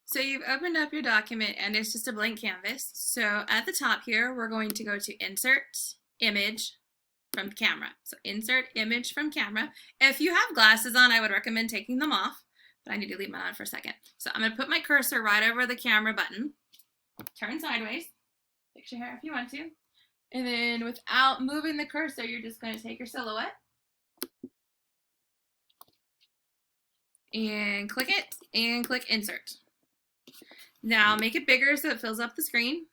So you've opened up your document and it's just a blank canvas. So at the top here, we're going to go to Insert, Image from Camera. So Insert Image from Camera. If you have glasses on, I would recommend taking them off, but I need to leave mine on for a second. So I'm going to put my cursor right over the camera button. Turn sideways. Fix your hair if you want to. And then without moving the cursor, you're just going to take your silhouette and click it and click Insert. Now make it bigger so it fills up the screen.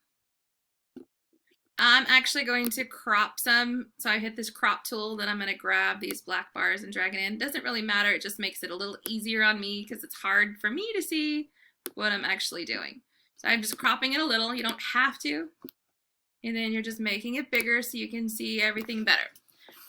I'm actually going to crop some, so I hit this crop tool, then I'm going to grab these black bars and drag it in. It doesn't really matter, it just makes it a little easier on me because it's hard for me to see what I'm actually doing. So I'm just cropping it a little, you don't have to. And then you're just making it bigger so you can see everything better.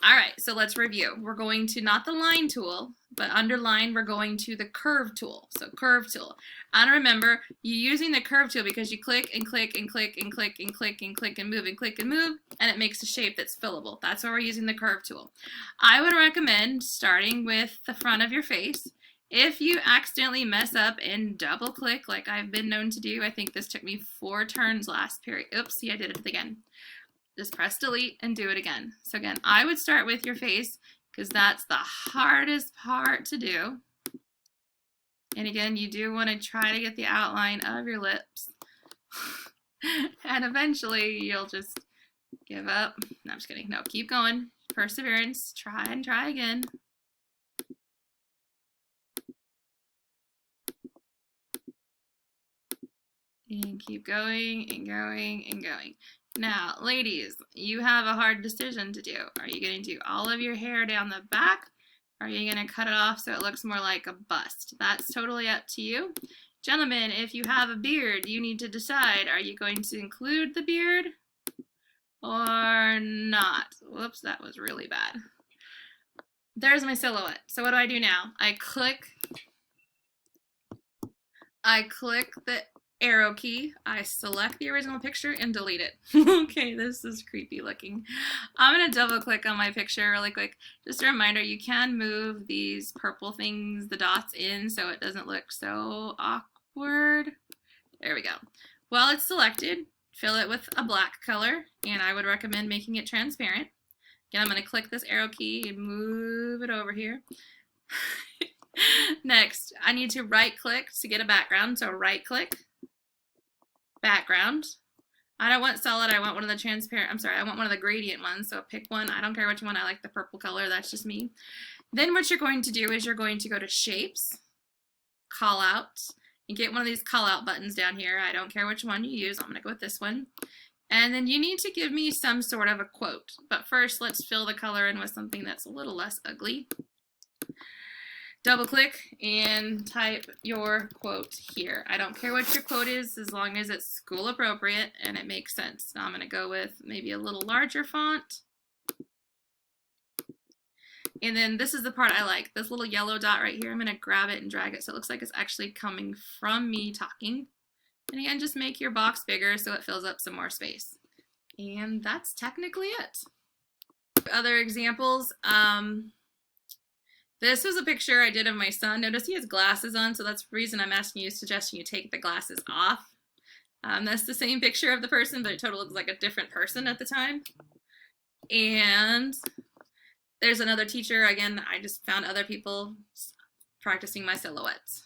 All right, so let's review. We're going to not the line tool, but under line, we're going to the curve tool. So curve tool. And remember, you're using the curve tool because you click and click and click and click and click and click and move and click and move, and it makes a shape that's fillable. That's why we're using the curve tool. I would recommend starting with the front of your face. If you accidentally mess up and double click like I've been known to do, I think this took me 4 turns last period. Oops, see, I did it again. Just press delete and do it again. So again, I would start with your face because that's the hardest part to do. And again, you do want to try to get the outline of your lips. And eventually you'll just give up. No, I'm just kidding. No, keep going. Perseverance. Try and try again. And keep going and going and going. Now, ladies, you have a hard decision to do. Are you going to do all of your hair down the back? Or are you going to cut it off so it looks more like a bust? That's totally up to you. Gentlemen, if you have a beard, you need to decide, are you going to include the beard or not? Whoops, that was really bad. There's my silhouette. So what do I do now? I click the arrow key, I select the original picture and delete it. Okay, this is creepy looking. I'm gonna double click on my picture really quick. Just a reminder, you can move these purple things, the dots in, so it doesn't look so awkward. There we go. While it's selected, fill it with a black color, and I would recommend making it transparent. Again, I'm gonna click this arrow key and move it over here. Next, I need to right click to get a background, so right click, background. I don't want solid, I want one of the transparent, I want one of the gradient ones, so pick one. I don't care which one, I like the purple color, that's just me. Then what you're going to do is you're going to go to shapes, call out, and get one of these call out buttons down here. I don't care which one you use, I'm gonna go with this one. And then you need to give me some sort of a quote. But first, let's fill the color in with something that's a little less ugly. Double click and type your quote here. I don't care what your quote is as long as it's school appropriate and it makes sense. Now I'm going to go with maybe a little larger font. And then this is the part I like. This little yellow dot right here, I'm going to grab it and drag it so it looks like it's actually coming from me talking. And again, just make your box bigger so it fills up some more space. And that's technically it. Other examples. This was a picture I did of my son. Notice he has glasses on, so that's the reason I'm suggesting you take the glasses off. That's the same picture of the person, but it totally looks like a different person at the time. And there's another teacher. Again, I just found other people practicing my silhouettes.